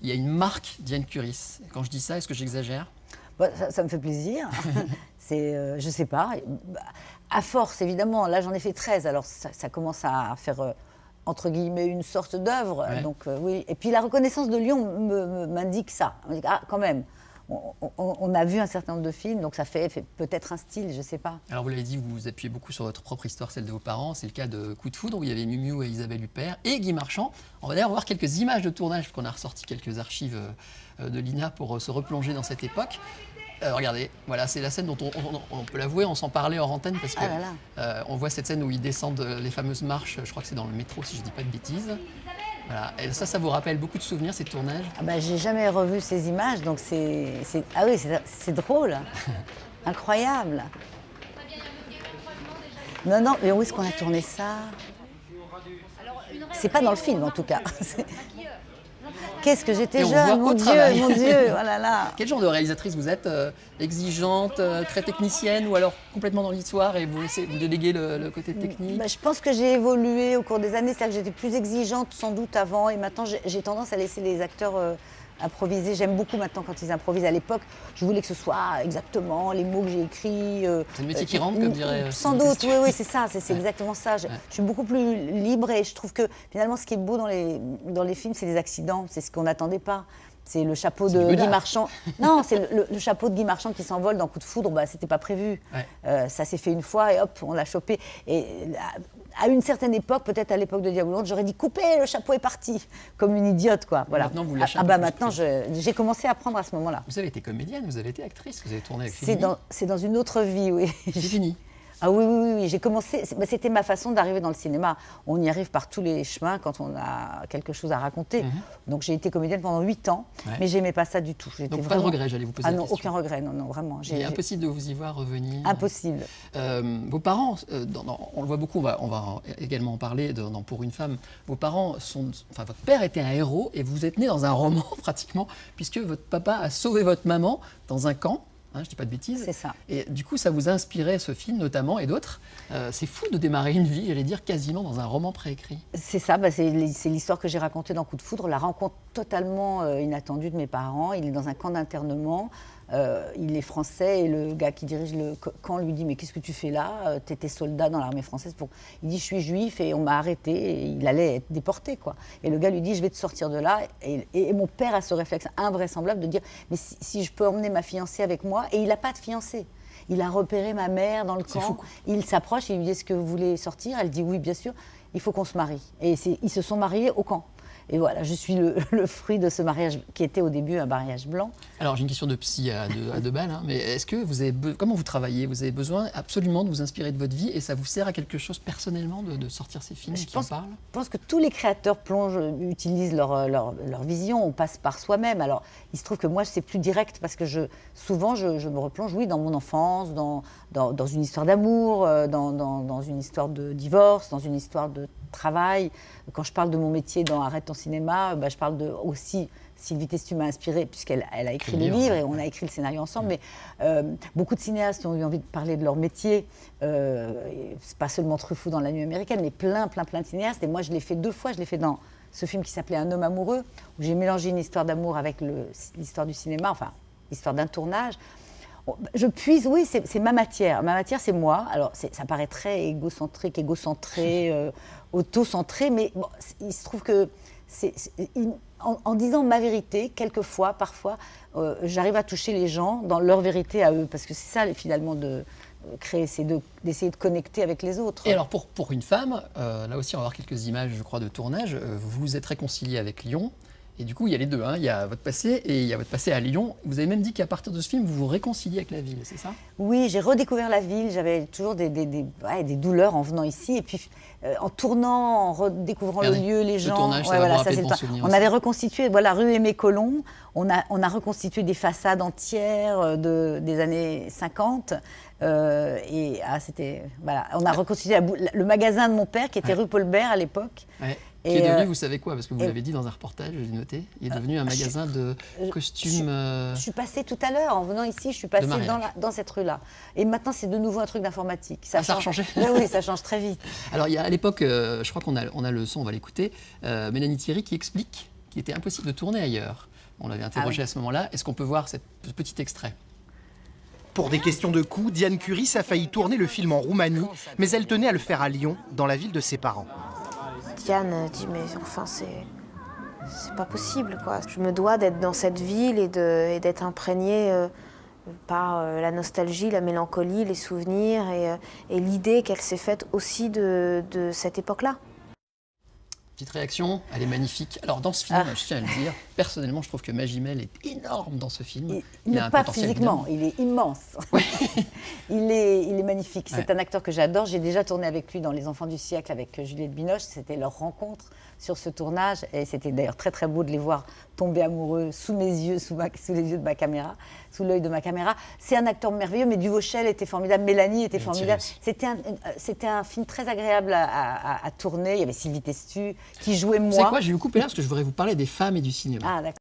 Il y a une marque Diane Curis. Quand je dis ça, est-ce que j'exagère? Bah, ça me fait plaisir. Je sais pas. À force, évidemment, là j'en ai fait 13, alors ça commence à faire, entre guillemets, une sorte d'œuvre. Ouais. Donc oui. Et puis la reconnaissance de Lyon m'indique ça. On dit, ah, quand même, on a vu un certain nombre de films, donc ça fait peut-être un style, je sais pas. Alors vous l'avez dit, vous vous appuyez beaucoup sur votre propre histoire, celle de vos parents. C'est le cas de Coup de foudre, où il y avait Miu et Isabelle Huppert et Guy Marchand. On va d'ailleurs voir quelques images de tournage, qu'on a ressorti quelques archives de l'INA pour se replonger dans cette époque. Regardez, voilà, c'est la scène dont on peut l'avouer, on s'en parlait hors antenne parce que on voit cette scène où ils descendent les fameuses marches, je crois que c'est dans le métro si je ne dis pas de bêtises. Voilà. Et ça vous rappelle beaucoup de souvenirs, ces tournages? Ah bah, j'ai jamais revu ces images, donc ah oui, c'est drôle, incroyable. Non, non, mais où est-ce qu'on a tourné ça? C'est pas dans le film en tout cas. Qu'est-ce que j'étais jeune, mon Dieu, oh là là. Quel genre de réalisatrice vous êtes? Exigeante, très technicienne, ou alors complètement dans l'histoire et vous déléguez le côté technique? Bah, je pense que j'ai évolué au cours des années, c'est-à-dire que j'étais plus exigeante sans doute avant, et maintenant j'ai tendance à laisser les acteurs improviser. J'aime beaucoup maintenant quand ils improvisent. À l'époque, je voulais que ce soit exactement les mots que j'ai écrits. C'est le métier qui rentre, comme dirait. Sans doute, oui, c'est ça, c'est exactement ça. Je suis beaucoup plus libre, et je trouve que finalement, ce qui est beau dans les films, c'est les accidents, c'est ce qu'on n'attendait pas. C'est le chapeau de Guy Marchand. Non, c'est le chapeau de Guy Marchand qui s'envole dans Coup de foudre. Bah, c'était pas prévu. Ouais. Ça s'est fait une fois et hop, on l'a chopé. Et à une certaine époque, peut-être à l'époque de Diable Lourde, j'aurais dit coupez, le chapeau est parti, comme une idiote, quoi. Voilà. Maintenant, vous lâchez. Maintenant, j'ai commencé à apprendre à ce moment-là. Vous avez été comédienne, vous avez été actrice, vous avez tourné avec C'est dans une autre vie, oui. C'est fini. Ah oui, j'ai commencé, c'était ma façon d'arriver dans le cinéma. On y arrive par tous les chemins quand on a quelque chose à raconter. Donc j'ai été comédienne pendant 8 ans, mais j'aimais pas ça du tout. Donc pas de regret, j'allais vous poser la question. Ah non, aucun regret, non, vraiment. Il est impossible de vous y voir revenir. Impossible. Vos parents, on le voit beaucoup, on va également en parler Pour une femme. Vos parents votre père était un héros et vous êtes né dans un roman pratiquement, puisque votre papa a sauvé votre maman dans un camp. Je ne dis pas de bêtises. C'est ça. Et du coup, ça vous a inspiré ce film notamment et d'autres. C'est fou de démarrer une vie, j'allais dire, quasiment dans un roman préécrit. C'est ça, c'est l'histoire que j'ai racontée dans Coup de foudre, la rencontre totalement inattendue de mes parents. Il est dans un camp d'internement. Il est français et le gars qui dirige le camp lui dit « Mais qu'est-ce que tu fais là? Tu étais soldat dans l'armée française. » Il dit « Je suis juif et on m'a arrêté. » Et il allait être déporté, quoi. Et le gars lui dit « Je vais te sortir de là. » Et mon père a ce réflexe invraisemblable de dire « Mais si je peux emmener ma fiancée avec moi ?» Et il n'a pas de fiancée. Il a repéré ma mère dans le camp. Il s'approche et il lui dit « Est-ce que vous voulez sortir ?» Elle dit « Oui, bien sûr. Il faut qu'on se marie. » Et ils se sont mariés au camp. Et voilà, je suis le fruit de ce mariage qui était au début un mariage blanc. Alors j'ai une question de psy à deux balles, mais est-ce que vous avez comment vous travaillez? Vous avez besoin absolument de vous inspirer de votre vie et ça vous sert à quelque chose personnellement de sortir ces films qui en parlent? Je pense que tous les créateurs utilisent leur vision, on passe par soi-même. Alors il se trouve que moi c'est plus direct parce que souvent je me replonge, oui, dans mon enfance, dans une histoire d'amour, dans une histoire de divorce, dans une histoire de travail. Quand je parle de mon métier dans Arrête ton cinéma, je parle aussi Sylvie Testu m'a inspirée puisqu'elle a écrit le livre et on a écrit le scénario ensemble. Mais beaucoup de cinéastes ont eu envie de parler de leur métier. C'est pas seulement Truffaut dans La Nuit américaine, mais plein de cinéastes. Et moi, je l'ai fait 2 fois. Je l'ai fait dans ce film qui s'appelait Un homme amoureux, où j'ai mélangé une histoire d'amour avec l'histoire du cinéma, enfin l'histoire d'un tournage. Je puise, oui, c'est ma matière. Ma matière, c'est moi. Alors, ça paraît très égocentrique, auto-centré, mais bon, il se trouve que en disant ma vérité, quelquefois, parfois, j'arrive à toucher les gens dans leur vérité à eux, parce que c'est ça, finalement, de créer, c'est d'essayer de connecter avec les autres. Et alors, pour une femme, là aussi, on va voir quelques images, je crois, de tournage. Vous vous êtes réconciliée avec Lyon. Et du coup, il y a les deux. Il y a votre passé et il y a votre passé à Lyon. Vous avez même dit qu'à partir de ce film, vous vous réconciliez avec la ville, c'est ça? Oui, j'ai redécouvert la ville. J'avais toujours des douleurs en venant ici. Et puis, en tournant, en redécouvrant le lieu, les gens. Le tournage, ça va vous rappeler de bons souvenirs aussi. On avait reconstitué, rue Aimé-Colomb. On a reconstitué des façades entières des années 50. C'était... Voilà. On a reconstitué le magasin de mon père, qui était rue Paul Bert à l'époque. Ouais. Qui est devenu, vous savez quoi? Parce que vous l'avez dit dans un reportage, j'ai noté, il est devenu un magasin de costumes. Je suis passée tout à l'heure, en venant ici, je suis passée dans cette rue-là. Et maintenant, c'est de nouveau un truc d'informatique. Ça a changé? Oui, ça change très vite. Alors, il y a à l'époque, je crois qu'on a le son, on va l'écouter, Mélanie Thierry qui explique qu'il était impossible de tourner ailleurs. On l'avait interrogé à ce moment-là. Est-ce qu'on peut voir ce petit extrait ? Pour des questions de coût, Diane Curis a failli tourner le film en Roumanie, mais elle tenait à le faire à Lyon, dans la ville de ses parents. Diane dit mais enfin c'est pas possible quoi. Je me dois d'être dans cette ville et d'être imprégnée par la nostalgie, la mélancolie, les souvenirs et l'idée qu'elle s'est faite aussi de cette époque-là. Petite réaction, elle est magnifique. Alors dans ce film, je tiens à le dire, personnellement, je trouve que Magimel est énorme dans ce film. Il a un pas potentiel physiquement, énorme. Il est immense. Oui. il est magnifique. C'est un acteur que j'adore. J'ai déjà tourné avec lui dans Les Enfants du siècle avec Juliette Binoche. C'était leur rencontre sur ce tournage et c'était d'ailleurs très très beau de les voir tomber amoureux sous mes yeux, sous les yeux de ma caméra, sous l'œil de ma caméra. C'est un acteur merveilleux, mais Duvauchel était formidable, Mélanie était formidable. C'était un film très agréable à tourner. Il y avait Sylvie Testu qui jouait moi. C'est quoi, je vais vous couper là parce que je voudrais vous parler des femmes et du cinéma. Ah, d'accord.